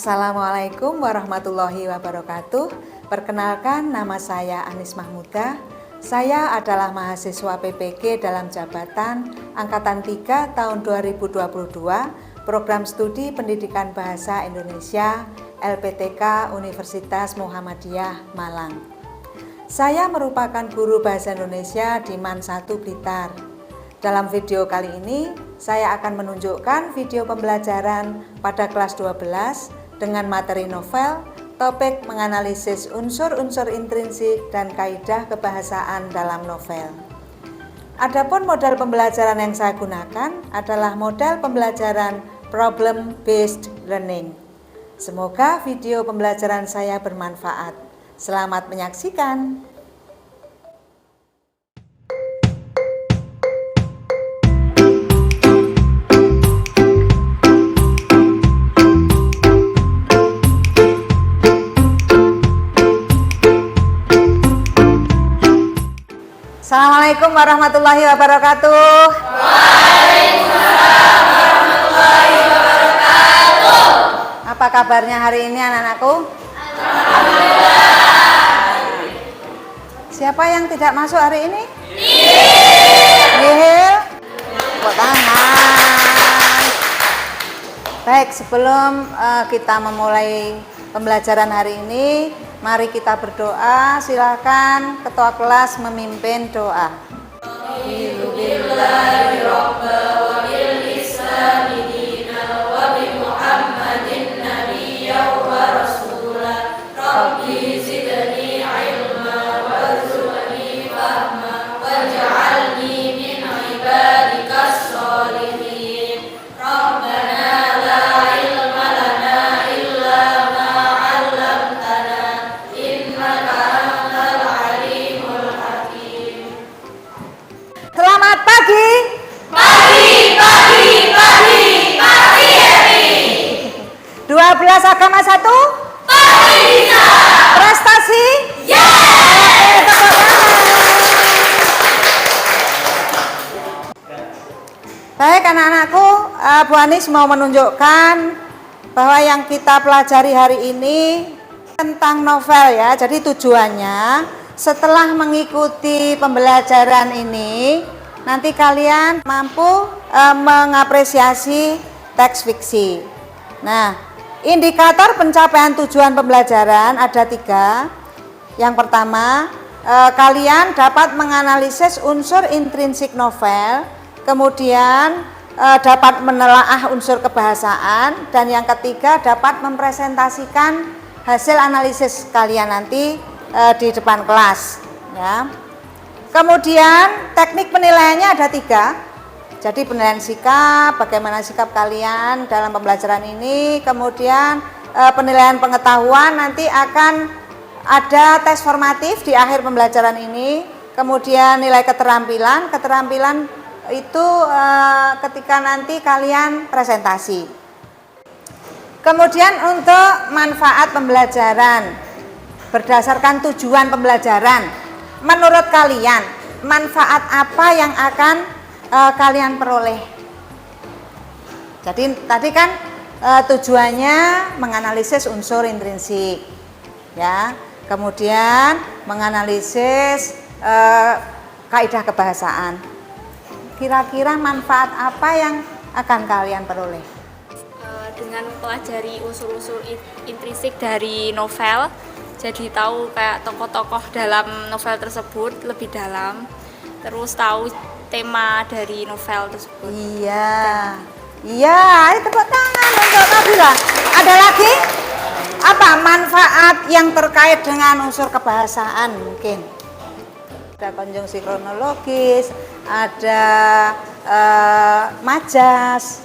Assalamualaikum warahmatullahi wabarakatuh. Perkenalkan, nama saya Anis Mahmudah. Saya adalah mahasiswa PPG dalam jabatan Angkatan 3 tahun 2022, Program Studi Pendidikan Bahasa Indonesia LPTK Universitas Muhammadiyah Malang. Saya merupakan guru Bahasa Indonesia di MAN 1 Blitar. Dalam video kali ini, saya akan menunjukkan video pembelajaran pada kelas 12 dengan materi novel, topik menganalisis unsur-unsur intrinsik dan kaidah kebahasaan dalam novel. Adapun model pembelajaran yang saya gunakan adalah model pembelajaran problem-based learning. Semoga video pembelajaran saya bermanfaat. Selamat menyaksikan. Assalamualaikum warahmatullahi wabarakatuh. Waalaikumsalam warahmatullahi wabarakatuh. Apa kabarnya hari ini anak-anakku? Alhamdulillah. Siapa yang tidak masuk hari ini? Nihil. Tepuk tangan. Baik, sebelum kita memulai pembelajaran hari ini, mari kita berdoa. Silakan ketua kelas memimpin doa. Selamat pagi. Pagi. 12 agama 1. Pagi bisa. Prestasi. Yes. Tepuk tangan. Baik anak-anakku, Bu Anis mau menunjukkan bahwa yang kita pelajari hari ini tentang novel ya. Jadi tujuannya setelah mengikuti pembelajaran ini, nanti kalian mampu mengapresiasi teks fiksi. Nah, indikator pencapaian tujuan pembelajaran ada 3. Yang pertama, kalian dapat menganalisis unsur intrinsik novel, kemudian dapat menelaah unsur kebahasaan, dan yang ketiga dapat mempresentasikan hasil analisis kalian nanti di depan kelas ya. Kemudian teknik penilaiannya ada 3. Jadi penilaian sikap, bagaimana sikap kalian dalam pembelajaran ini. Kemudian penilaian pengetahuan, nanti akan ada tes formatif di akhir pembelajaran ini. Kemudian nilai keterampilan itu ketika nanti kalian presentasi. Kemudian untuk manfaat pembelajaran berdasarkan tujuan pembelajaran, menurut kalian manfaat apa yang akan kalian peroleh? Jadi tadi kan tujuannya menganalisis unsur intrinsik ya, kemudian menganalisis kaidah kebahasaan. Kira-kira manfaat apa yang akan kalian peroleh? Dengan mempelajari unsur-unsur intrinsik dari novel, jadi tahu kayak tokoh-tokoh dalam novel tersebut lebih dalam, terus tahu tema dari novel tersebut. Iya, ayo tepuk tangan untuk Nabila. Ada lagi? Apa manfaat yang terkait dengan unsur kebahasaan mungkin? Ada konjungsi kronologis, ada majas.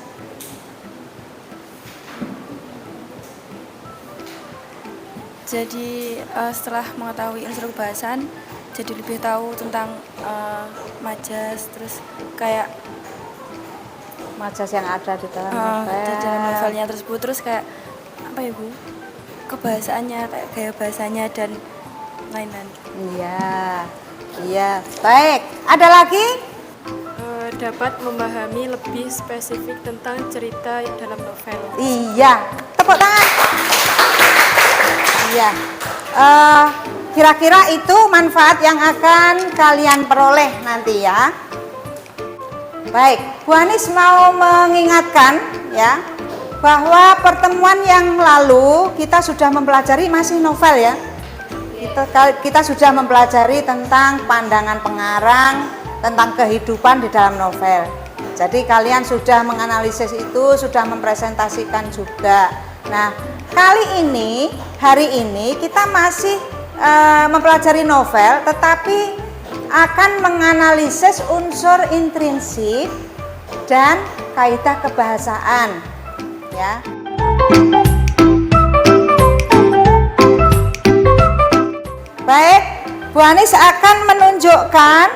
Jadi setelah mengetahui unsur kebahasaan, jadi lebih tahu tentang majas, terus kayak Majas yang ada di dalam novel. di dalam novelnya tersebut, terus kayak apa ya Bu? Kebahasaannya, kayak gaya bahasanya dan lain-lain. Iya. Baik. Ada lagi? dapat memahami lebih spesifik tentang cerita dalam novel. Iya, tepuk tangan. Iya. Kira-kira itu manfaat yang akan kalian peroleh nanti ya. Baik, Bu Anis mau mengingatkan ya bahwa pertemuan yang lalu kita sudah mempelajari masih novel ya. Kita sudah mempelajari tentang pandangan pengarang, tentang kehidupan di dalam novel. Jadi kalian sudah menganalisis itu, sudah mempresentasikan juga. Nah, hari ini kita masih mempelajari novel, tetapi akan menganalisis unsur intrinsik dan kaidah kebahasaan. Ya. Baik, Bu Anis akan menunjukkan.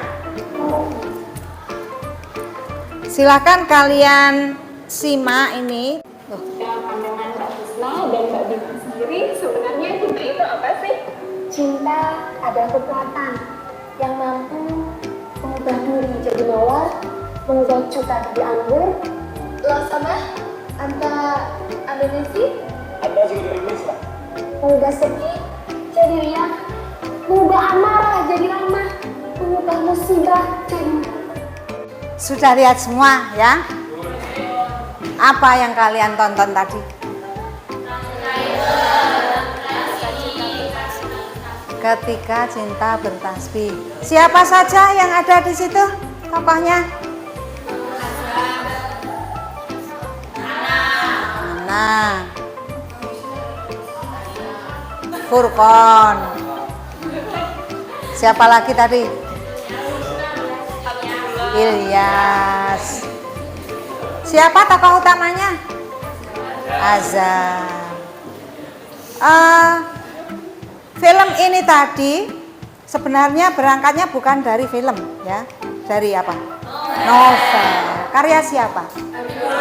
Silakan kalian simak ini. Dalam pandangan Mbak Husna dan Mbak Bima sendiri, sebenarnya cinta itu apa sih? Cinta adalah kekuatan yang mampu mengubah duri jadi mawar, mengubah cuka jadi anggur. Lo sama? Anta Indonesia, Ada juga dari Indonesia. mengubah sedih jadi riang, mengubah amarah jadi ramah, mengubah musibah jadi. Sudah lihat semua ya? Apa yang kalian tonton tadi? Ketika Cinta Bertasbih. Siapa saja yang ada di situ tokohnya? Ana, Furqon. Siapa lagi tadi? Ilyas. Siapa tokoh utamanya? Azam. Film ini tadi sebenarnya berangkatnya bukan dari film ya. Dari apa? Novel. Karya siapa?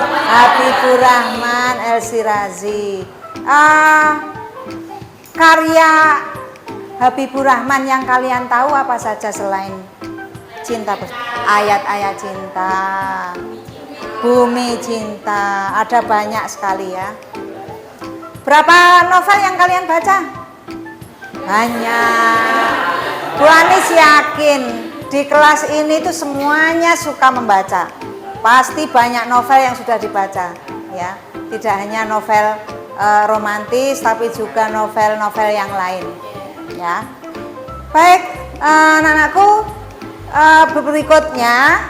Habibur Rahman El-Shirazi. Karya Habibur Rahman yang kalian tahu apa saja selain Cinta? Ayat-ayat cinta, Bumi Cinta, ada banyak sekali ya. Berapa novel yang kalian baca? Banyak. Bu Anis yakin di kelas ini tuh semuanya suka membaca. Pasti banyak novel yang sudah dibaca ya. Tidak hanya novel romantis tapi juga novel-novel yang lain ya. Baik, anak-anakku, berikutnya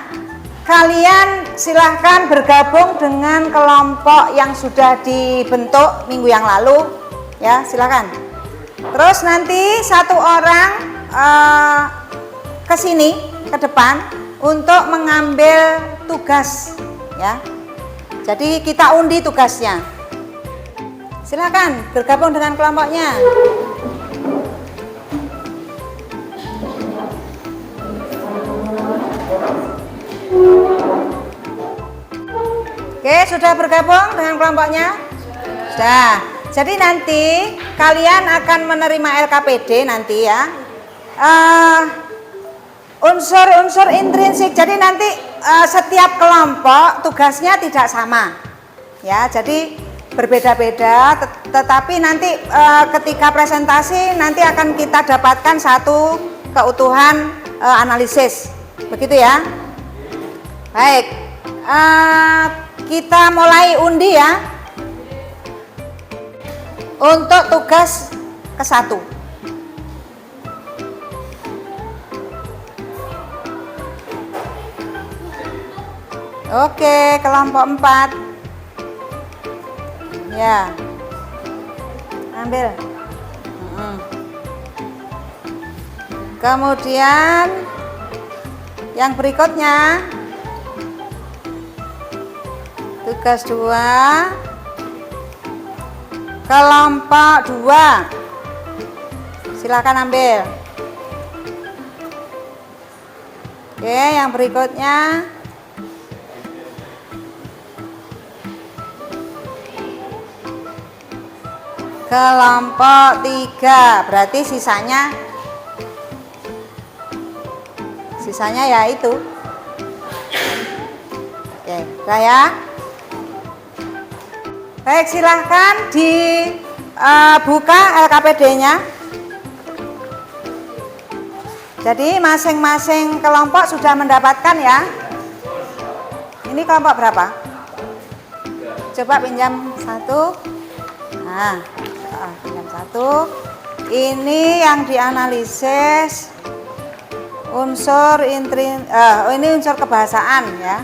kalian silahkan bergabung dengan kelompok yang sudah dibentuk minggu yang lalu ya, silahkan. Terus nanti satu orang ke sini ke depan untuk mengambil tugas ya. Jadi kita undi tugasnya. Silahkan bergabung dengan kelompoknya. Oke, sudah bergabung dengan kelompoknya? Sudah. Jadi nanti kalian akan menerima LKPD nanti ya. Unsur-unsur intrinsik. Jadi nanti setiap kelompok tugasnya tidak sama. Ya, jadi berbeda-beda. Tetapi nanti ketika presentasi nanti akan kita dapatkan satu keutuhan analisis. Begitu ya. Baik. Kita mulai undi ya. Untuk tugas ke-1. Oke, kelompok 4. Ya. Ambil. Kemudian yang berikutnya tugas 2, kelompok 2, silakan ambil. Oke, yang berikutnya kelompok 3, berarti sisanya ya itu. Sudah ya? Baik, silahkan dibuka LKPD-nya. Jadi masing-masing kelompok sudah mendapatkan ya. Ini kelompok berapa? Coba pinjam satu. Nah, pinjam satu. Ini yang dianalisis unsur ini unsur kebahasaan ya.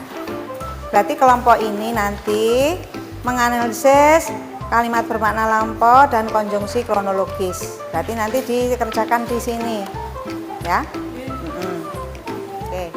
Berarti kelompok ini nanti menganalisis kalimat bermakna lampau dan konjungsi kronologis. Berarti nanti dikerjakan di sini. Ya. Oke.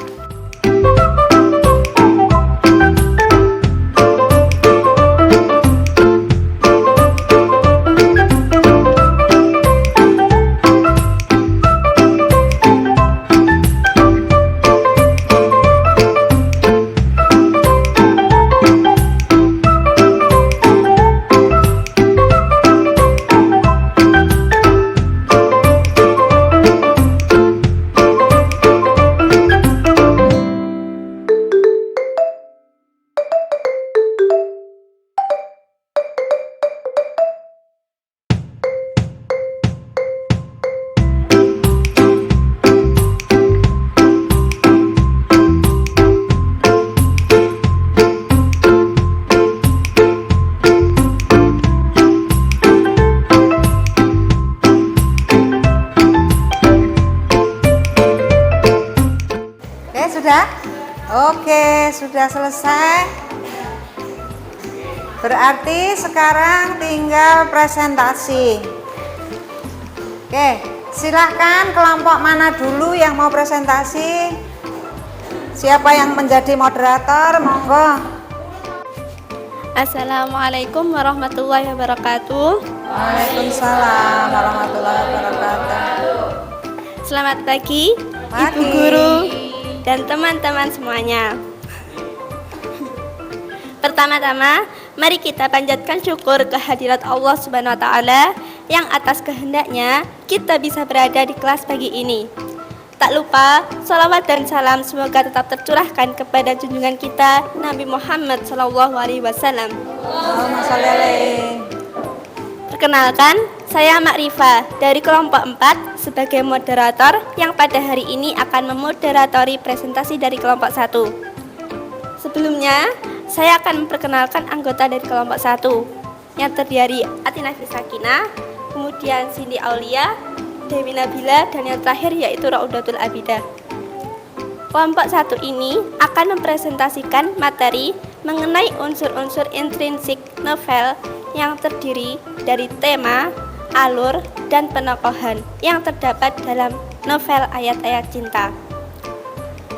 Oke, sudah selesai. Berarti sekarang tinggal presentasi. Oke, silahkan kelompok mana dulu yang mau presentasi? Siapa yang menjadi moderator? Monggo. Assalamualaikum warahmatullahi wabarakatuh. Waalaikumsalam warahmatullahi wabarakatuh. Selamat pagi, Pagi. Ibu Guru dan teman-teman semuanya. Pertama-tama, mari kita panjatkan syukur kehadirat Allah Subhanahu wa taala yang atas kehendaknya kita bisa berada di kelas pagi ini. Tak lupa, salawat dan salam semoga tetap tercurahkan kepada junjungan kita Nabi Muhammad SAW. Allahumma sholli alaihi. Perkenalkan, saya Makrifa dari kelompok 4 sebagai moderator yang pada hari ini akan memoderatori presentasi dari kelompok 1. Sebelumnya, saya akan memperkenalkan anggota dari kelompok 1 yang terdiri Atina Fisakina, kemudian Cindy Aulia, Dewi Nabila, dan yang terakhir yaitu Raudatul Abidah. Kelompok 1 ini akan mempresentasikan materi mengenai unsur-unsur intrinsik novel yang terdiri dari tema, alur, dan penokohan yang terdapat dalam novel Ayat-Ayat Cinta.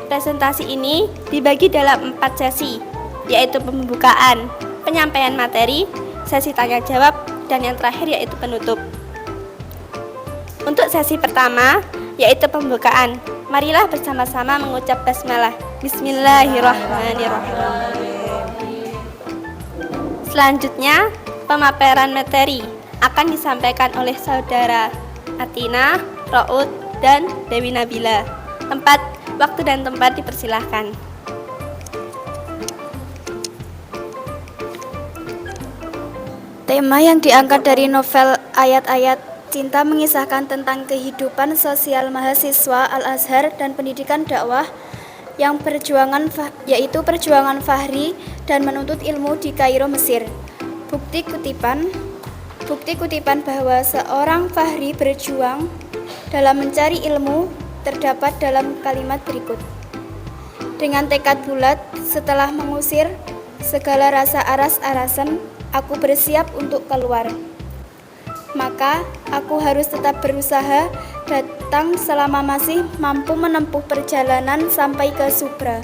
Presentasi ini dibagi dalam 4 sesi, yaitu pembukaan, penyampaian materi, sesi tanya jawab, dan yang terakhir yaitu penutup. Untuk sesi pertama, yaitu pembukaan, marilah bersama-sama mengucap basmalah. Bismillahirrahmanirrahim. Selanjutnya, pemaparan materi akan disampaikan oleh saudara Atina, Raud, dan Dewi Nabila. Waktu dan tempat dipersilahkan. Tema yang diangkat dari novel Ayat-Ayat Cinta mengisahkan tentang kehidupan sosial mahasiswa Al-Azhar dan pendidikan dakwah yang yaitu perjuangan Fahri dan menuntut ilmu di Kairo, Mesir. Bukti kutipan bahwa seorang Fahri berjuang dalam mencari ilmu terdapat dalam kalimat berikut. Dengan tekad bulat, setelah mengusir segala rasa aras-arasan, aku bersiap untuk keluar. Maka aku harus tetap berusaha datang selama masih mampu menempuh perjalanan sampai ke Subra.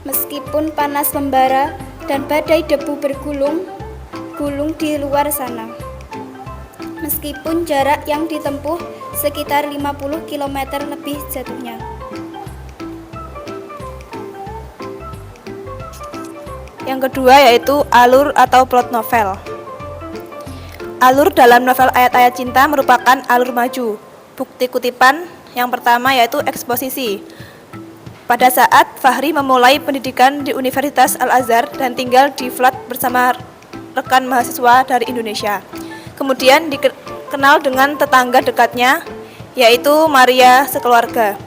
Meskipun panas membara dan badai debu bergulung di luar sana. Meskipun jarak yang ditempuh sekitar 50 km lebih jatuhnya. Yang kedua yaitu alur atau plot novel. Alur dalam novel Ayat-Ayat Cinta merupakan alur maju. Bukti kutipan yang pertama yaitu eksposisi. Pada saat Fahri memulai pendidikan di Universitas Al-Azhar dan tinggal di flat bersama rekan mahasiswa dari Indonesia. Kemudian dikenal dengan tetangga dekatnya, yaitu Maria sekeluarga,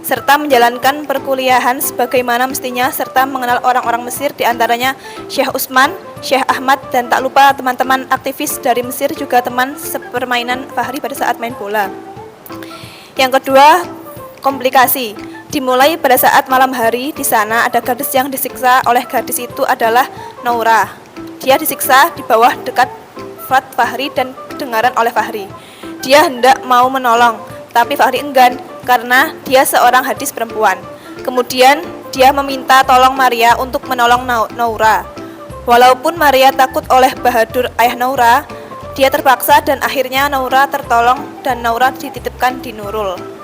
serta menjalankan perkuliahan sebagaimana mestinya, serta mengenal orang-orang Mesir, diantaranya Syekh Utsman, Syekh Ahmad, dan tak lupa teman-teman aktivis dari Mesir, juga teman sepermainan Fahri pada saat main bola. Yang kedua, komplikasi. Dimulai pada saat malam hari. Di sana ada gadis yang disiksa oleh gadis itu adalah Noura. Dia disiksa di bawah dekat flat Fahri dan kedengaran oleh Fahri. Dia hendak mau menolong, tapi Fahri enggan karena dia seorang gadis perempuan. Kemudian dia meminta tolong Maria untuk menolong Noura. Walaupun Maria takut oleh Bahadur ayah Noura, dia terpaksa dan akhirnya Noura tertolong dan Noura dititipkan di Nurul.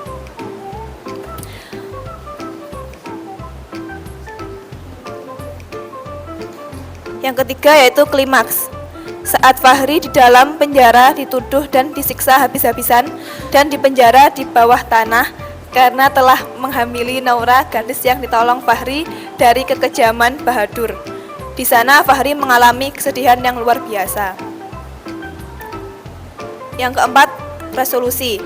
Yang ketiga yaitu klimaks. Saat Fahri di dalam penjara dituduh dan disiksa habis-habisan dan dipenjara di bawah tanah karena telah menghamili Noura, gadis yang ditolong Fahri dari kekejaman Bahadur. Di sana Fahri mengalami kesedihan yang luar biasa. Yang keempat, resolusi.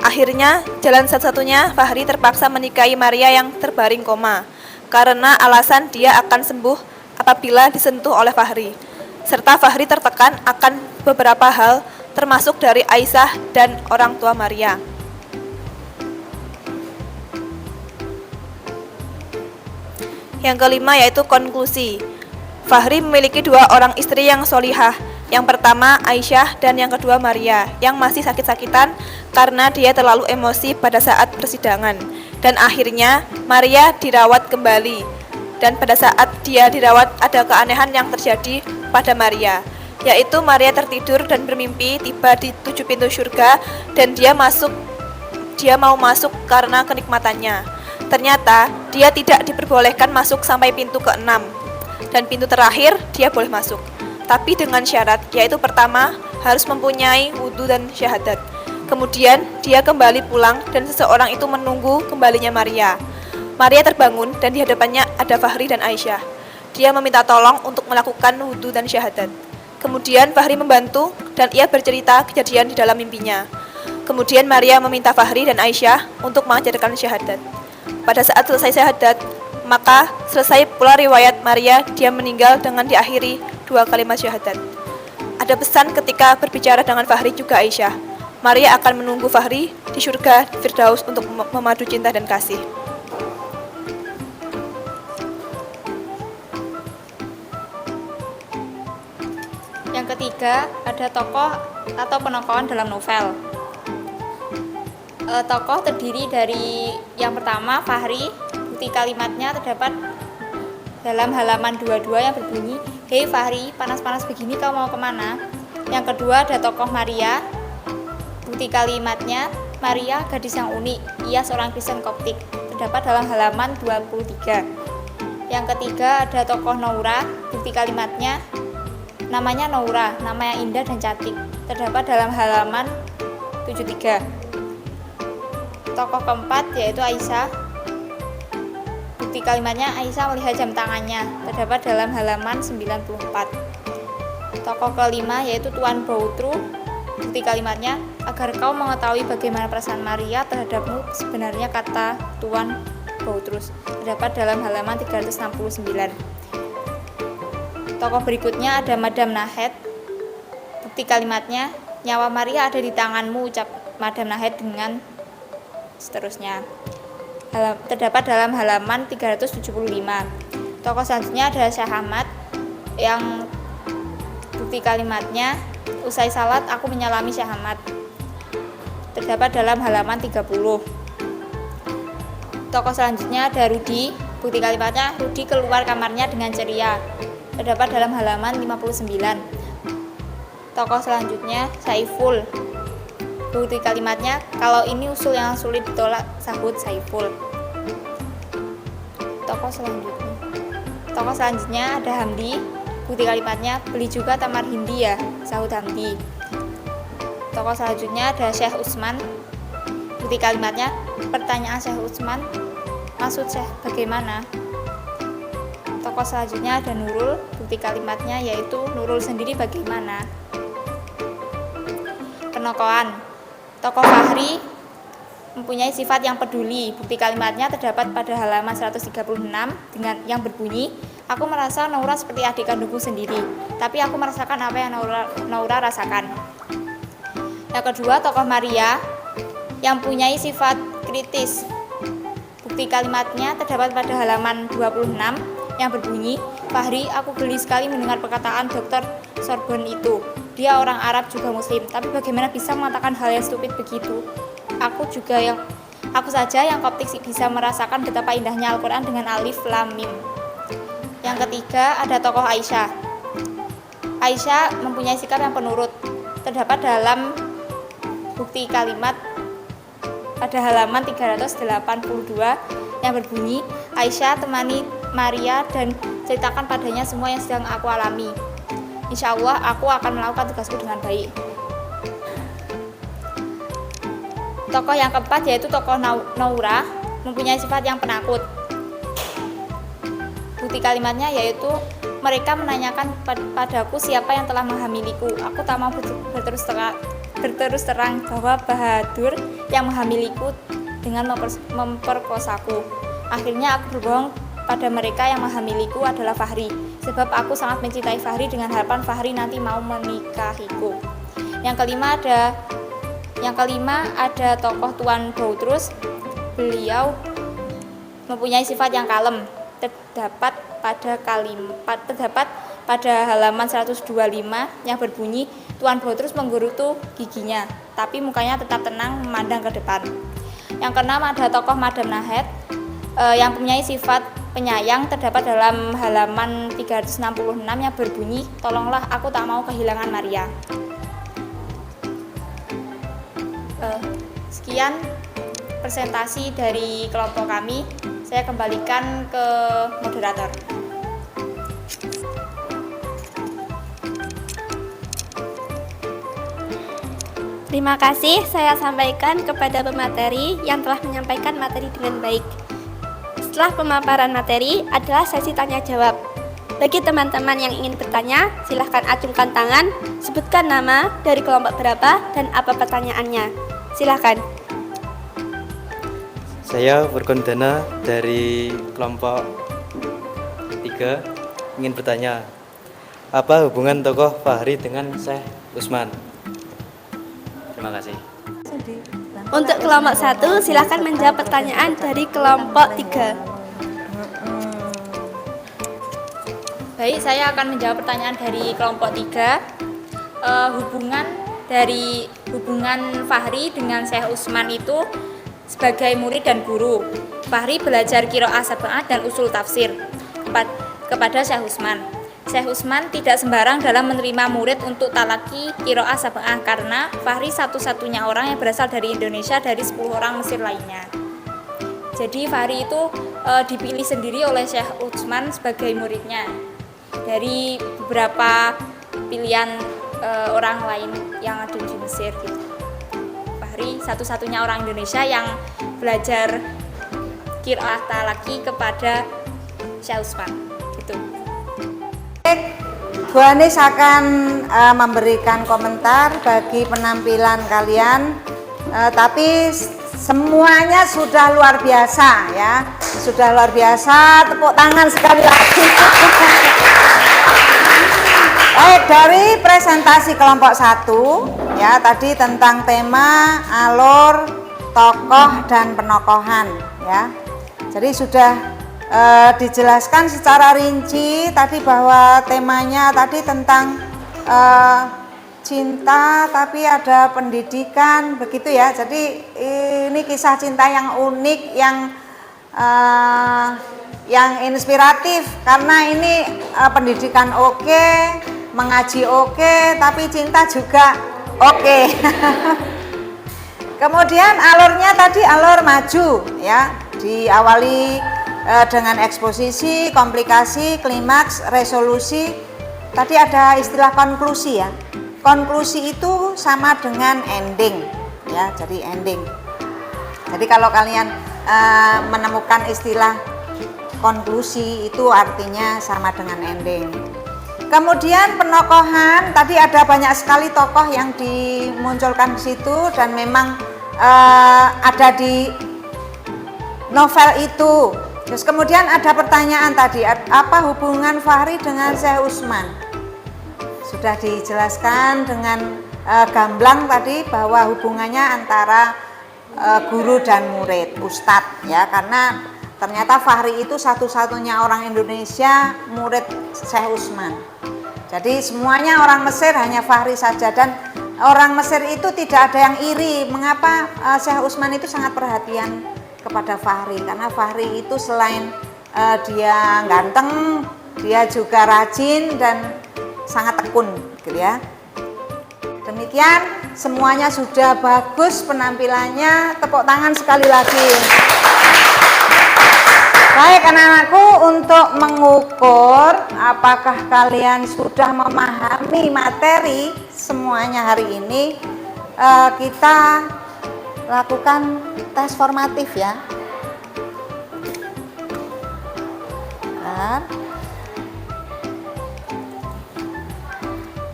Akhirnya jalan satu-satunya Fahri terpaksa menikahi Maria yang terbaring koma karena alasan dia akan sembuh apabila disentuh oleh Fahri, serta Fahri tertekan akan beberapa hal termasuk dari Aisyah dan orang tua Maria. Yang kelima yaitu konklusi. Fahri memiliki dua orang istri yang solihah. Yang pertama Aisyah dan yang kedua Maria, yang masih sakit-sakitan karena dia terlalu emosi pada saat persidangan. Dan akhirnya Maria dirawat kembali. Dan pada saat dia dirawat ada keanehan yang terjadi pada Maria, yaitu Maria tertidur dan bermimpi tiba di 7 pintu surga dan dia mau masuk karena kenikmatannya. Ternyata dia tidak diperbolehkan masuk sampai pintu ke-6 dan pintu terakhir dia boleh masuk, tapi dengan syarat, yaitu pertama harus mempunyai wudhu dan syahadat. Kemudian dia kembali pulang dan seseorang itu menunggu kembalinya Maria. Maria terbangun dan di hadapannya ada Fahri dan Aisyah. Dia meminta tolong untuk melakukan wudhu dan syahadat. Kemudian Fahri membantu dan ia bercerita kejadian di dalam mimpinya. Kemudian Maria meminta Fahri dan Aisyah untuk mengajarkan syahadat. Pada saat selesai syahadat, maka selesai pula riwayat Maria, dia meninggal dengan diakhiri 2 kalimat syahadat. Ada pesan ketika berbicara dengan Fahri juga Aisyah. Maria akan menunggu Fahri di surga Firdaus untuk memadu cinta dan kasih. Yang ketiga, ada tokoh atau penokohan dalam novel. Tokoh terdiri dari yang pertama Fahri, bukti kalimatnya terdapat dalam halaman 22 yang berbunyi, "Hei Fahri, panas-panas begini kau mau kemana?" Yang kedua ada tokoh Maria, bukti kalimatnya, Maria gadis yang unik, ia seorang Kristen Koptik, terdapat dalam halaman 23. Yang ketiga ada tokoh Noura, bukti kalimatnya, namanya Noura, nama yang indah dan cantik, terdapat dalam halaman 73. Tokoh keempat yaitu Aisyah, bukti kalimatnya Aisyah melihat jam tangannya, terdapat dalam halaman 94. Tokoh kelima yaitu Tuan Boutru, bukti kalimatnya, agar kau mengetahui bagaimana perasaan Maria terhadapmu, sebenarnya kata Tuan Boutrus, terdapat dalam halaman 369. Tokoh berikutnya ada Madam Nahed, bukti kalimatnya, nyawa Maria ada di tanganmu, ucap Madam Nahed dengan seterusnya. Terdapat dalam halaman 375. Tokoh selanjutnya ada Syekh Ahmad, yang bukti kalimatnya, usai salat aku menyalami Syekh Ahmad, terdapat dalam halaman 30. Tokoh selanjutnya ada Rudi, bukti kalimatnya, Rudi keluar kamarnya dengan ceria, terdapat dalam halaman 59. Tokoh selanjutnya Saiful, bukti kalimatnya, kalau ini usul yang sulit ditolak, sahut Saiful. Tokoh selanjutnya ada Hamdi, bukti kalimatnya, beli juga Tamar Hindi ya, sahut Hamdi. Tokoh selanjutnya ada Syekh Utsman, bukti kalimatnya, pertanyaan Syekh Utsman, maksud Syekh bagaimana. Tokoh selanjutnya ada Nurul, bukti kalimatnya yaitu Nurul sendiri bagaimana. Penokohan, tokoh Fahri mempunyai sifat yang peduli, bukti kalimatnya terdapat pada halaman 136 dengan yang berbunyi, aku merasa Naura seperti adik kandungku sendiri, tapi aku merasakan apa yang Naura rasakan. Yang kedua, tokoh Maria yang mempunyai sifat kritis, bukti kalimatnya terdapat pada halaman 26 yang berbunyi, Fahri, aku geli sekali mendengar perkataan Dr. Sorbonne itu. Dia orang Arab juga Muslim, tapi bagaimana bisa mengatakan hal yang stupid begitu? Aku saja yang Koptik bisa merasakan betapa indahnya Al-Quran dengan alif lam mim. Yang ketiga ada tokoh Aisyah. Aisyah mempunyai sikap yang penurut. Terdapat dalam bukti kalimat pada halaman 382 yang berbunyi, Aisyah temani Maria dan ceritakan padanya semua yang sedang aku alami. Insya Allah aku akan melakukan tugasku dengan baik. Tokoh yang keempat yaitu tokoh Naura mempunyai sifat yang penakut. Bukti kalimatnya yaitu mereka menanyakan padaku siapa yang telah menghamiliku. Aku tak mau berterus terang bahwa Bahadur yang menghamiliku dengan memperkosaku. Akhirnya aku berbohong pada mereka yang menghamiliku adalah Fahri, sebab aku sangat mencintai Fahri dengan harapan Fahri nanti mau menikahiku. Yang kelima ada tokoh Tuan Boutrus. Beliau mempunyai sifat yang kalem. Terdapat pada halaman 125 yang berbunyi, Tuan Boutrus menggerutu giginya, tapi mukanya tetap tenang memandang ke depan. Yang keenam ada tokoh Madam Nahed yang mempunyai sifat penyayang, terdapat dalam halaman 366 yang berbunyi, tolonglah aku tak mau kehilangan Maria. Sekian presentasi dari kelompok kami. Saya kembalikan ke moderator. Terima kasih saya sampaikan kepada pemateri yang telah menyampaikan materi dengan baik. Setelah pemaparan materi adalah sesi tanya jawab. Bagi teman-teman yang ingin bertanya, silahkan acungkan tangan, sebutkan nama, dari kelompok berapa, dan apa pertanyaannya. Silahkan. Saya Furkondana dari kelompok 3 ingin bertanya, apa hubungan tokoh Fahri dengan Syekh Utsman? Terima kasih. Untuk kelompok 1, silahkan menjawab pertanyaan dari kelompok 3. Baik, saya akan menjawab pertanyaan dari kelompok 3. Hubungan Fahri dengan Syekh Utsman itu sebagai murid dan guru. Fahri belajar qiraah sab'ah dan usul tafsir kepada Syekh Utsman. Syekh Utsman tidak sembarang dalam menerima murid untuk talaki qiraah sab'ah karena Fahri satu-satunya orang yang berasal dari Indonesia dari 10 orang Mesir lainnya. Jadi Fahri itu dipilih sendiri oleh Syekh Utsman sebagai muridnya dari beberapa pilihan orang lain yang ada di Mesir gitu. Fahri satu-satunya orang Indonesia yang belajar qiraah talaki kepada Syekh Utsman gitu. Bu Anis akan memberikan komentar bagi penampilan kalian, tapi semuanya sudah luar biasa ya, sudah luar biasa, tepuk tangan sekali lagi. Baik, dari presentasi kelompok 1 ya, tadi tentang tema, alur, tokoh dan penokohan ya. Jadi sudah dijelaskan secara rinci tadi bahwa temanya tadi tentang cinta tapi ada pendidikan begitu ya. Jadi ini kisah cinta yang unik, yang inspiratif karena ini pendidikan oke, mengaji oke, tapi cinta juga oke. Kemudian alurnya tadi alur maju ya, diawali dengan eksposisi, komplikasi, klimaks, resolusi. Tadi ada istilah konklusi ya. Konklusi itu sama dengan ending ya, jadi ending. Jadi kalau kalian menemukan istilah konklusi, itu artinya sama dengan ending. Kemudian penokohan, tadi ada banyak sekali tokoh yang dimunculkan di situ dan memang ada di novel itu. Terus kemudian ada pertanyaan tadi, apa hubungan Fahri dengan Syekh Utsman? Sudah dijelaskan dengan gamblang tadi bahwa hubungannya antara guru dan murid, ustadz ya, karena ternyata Fahri itu satu-satunya orang Indonesia murid Syekh Utsman. Jadi semuanya orang Mesir, hanya Fahri saja, dan orang Mesir itu tidak ada yang iri. Mengapa Syekh Utsman itu sangat perhatian kepada Fahri? Karena Fahri itu selain dia ganteng, dia juga rajin dan sangat tekun, gitu ya. Demikian, semuanya sudah bagus penampilannya. Tepuk tangan sekali lagi. Baik anak-anakku, untuk mengukur apakah kalian sudah memahami materi semuanya hari ini, kita lakukan tes formatif ya.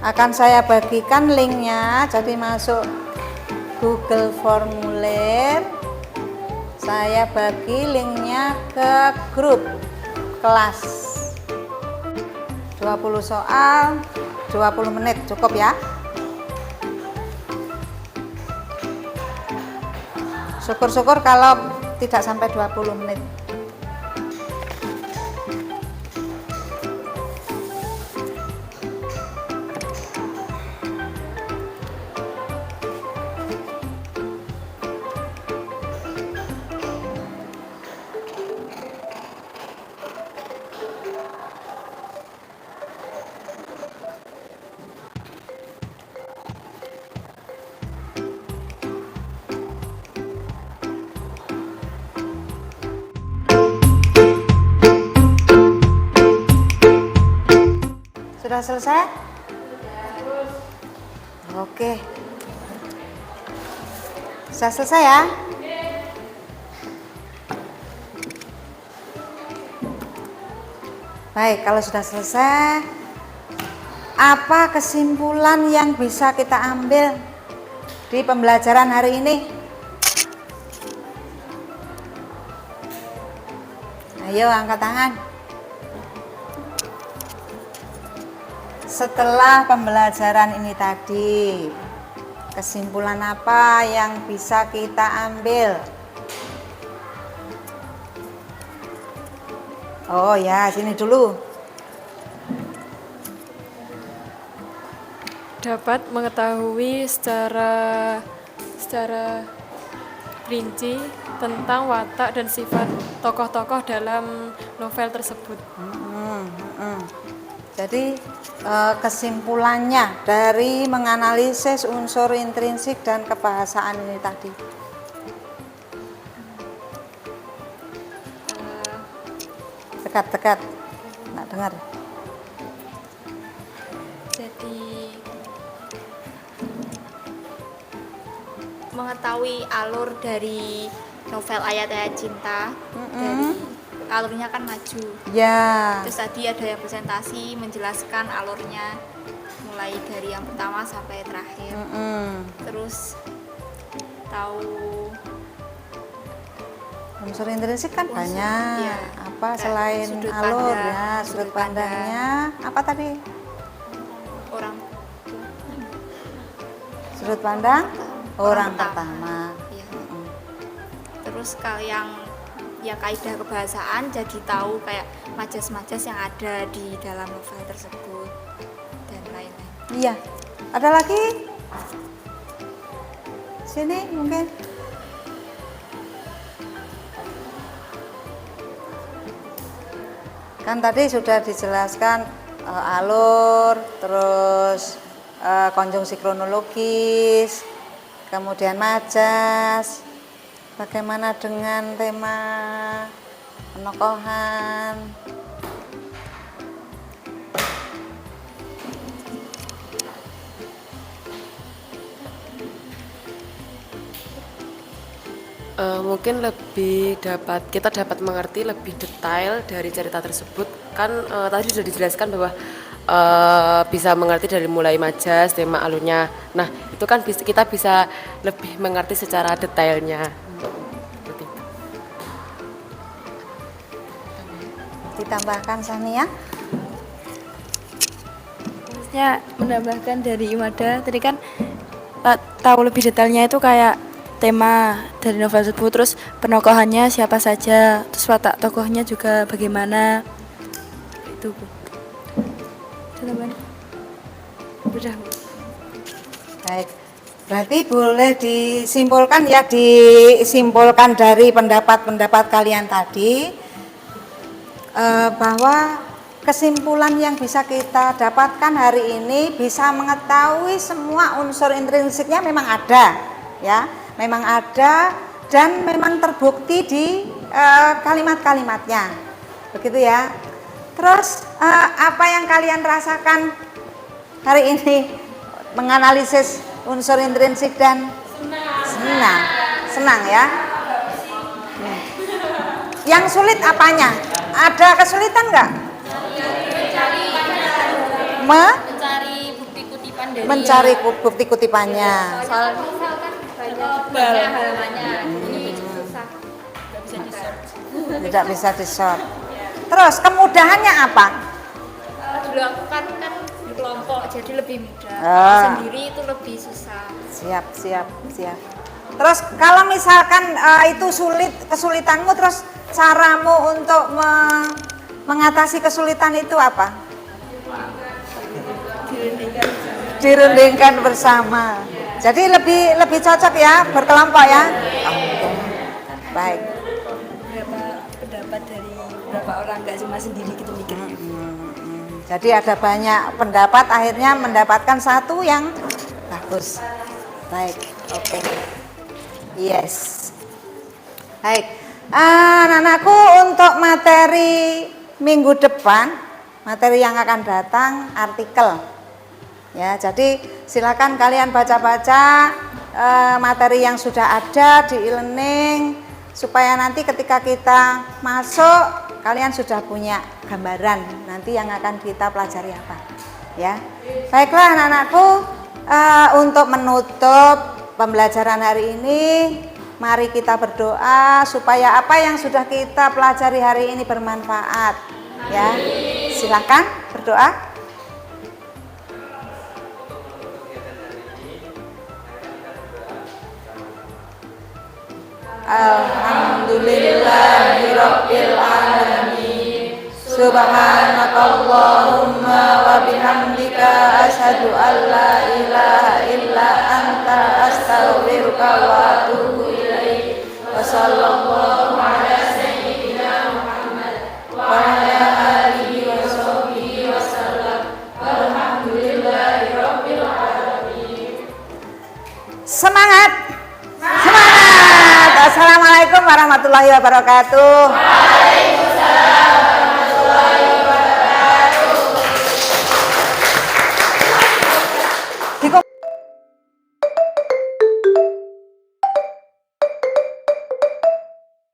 Akan saya bagikan linknya, jadi masuk Google Formulir. Saya bagi linknya ke grup kelas. 20 soal, 20 menit cukup ya. Syukur-syukur kalau tidak sampai 20 menit. Sudah selesai? Oke. Sudah selesai ya? Baik, kalau sudah selesai, apa kesimpulan yang bisa kita ambil di pembelajaran hari ini? Ayo angkat tangan. Setelah pembelajaran ini tadi, kesimpulan apa yang bisa kita ambil? Oh ya, sini dulu. Dapat mengetahui secara rinci tentang watak dan sifat tokoh-tokoh dalam novel tersebut. Jadi kesimpulannya dari menganalisis unsur intrinsik dan kebahasaan ini tadi. Dekat-dekat, nggak dengar. Jadi mengetahui alur dari novel Ayat-Ayat Cinta, dari alurnya kan maju. Ya. Terus tadi ada yang presentasi menjelaskan alurnya mulai dari yang pertama sampai terakhir. Terus tahu unsur intrinsik kan banyak. Ya, apa selain alur pandang, ya, sudut pandangnya apa tadi? Orang. Sudut pandang orang pertama. Ya. Terus kalau yang kaidah kebahasaan, jadi tahu kayak majas-majas yang ada di dalam novel tersebut dan lain-lain. Iya. Ada lagi? Sini mungkin. Kan tadi sudah dijelaskan alur, terus konjungsi kronologis, kemudian majas. Bagaimana dengan tema penokohan? Mungkin kita dapat mengerti lebih detail dari cerita tersebut. Kan tadi sudah dijelaskan bahwa bisa mengerti dari mulai majas, tema alurnya. Nah, itu kan kita bisa lebih mengerti secara detailnya. Seperti itu. Ditambahkan Sania? Maksudnya menambahkan dari Imada tadi kan tahu lebih detailnya itu kayak tema dari novel tersebut, terus penokohannya siapa saja, terus watak tokohnya juga bagaimana. Itu Bu. Udah Bu. Baik, berarti boleh disimpulkan dari pendapat-pendapat kalian tadi bahwa kesimpulan yang bisa kita dapatkan hari ini bisa mengetahui semua unsur intrinsiknya memang ada, ya, memang ada dan memang terbukti di kalimat-kalimatnya, begitu ya. Terus apa yang kalian rasakan hari ini menganalisis unsur intrinsik dan senang ya. Yang sulit apanya? Ada kesulitan nggak? Mencari bukti kutipannya. Soal misal kan banyak halamannya, ini susah, Tidak bisa di-short. Terus kemudahannya apa? Dulu aku kan di kelompok jadi lebih mudah. Sendiri itu lebih susah. Siap. Terus kalau misalkan itu kesulitanmu, terus caramu untuk mengatasi kesulitan itu apa? Dirundingkan bersama. Jadi lebih cocok ya berkelompok ya. Baik. Berapa pendapat dari beberapa orang, nggak cuma sendiri gitu mikirnya. Jadi ada banyak pendapat, akhirnya mendapatkan satu yang bagus. Baik, oke. Yes. Baik. Anak-anakku, untuk materi minggu depan, materi yang akan datang artikel. Ya, jadi silakan kalian baca-baca materi yang sudah ada di e-learning supaya nanti ketika kita masuk kalian sudah punya gambaran nanti yang akan kita pelajari apa. Ya. Baiklah anak-anakku, untuk menutup pembelajaran hari ini, mari kita berdoa supaya apa yang sudah kita pelajari hari ini bermanfaat. Ya. Silakan berdoa. Alhamdulillahirabbil alamin. Subhanakallahumma wa bihamdika asyhadu an la ilaha illa anta astaghfiruka wa atubu ilaik. Wa sallallahu ala sayyidina Muhammad wa ala alihi wa sahbihi wa sallam. Walhamdulillahirabbil alamin. Semangat! Assalamualaikum warahmatullahi wabarakatuh.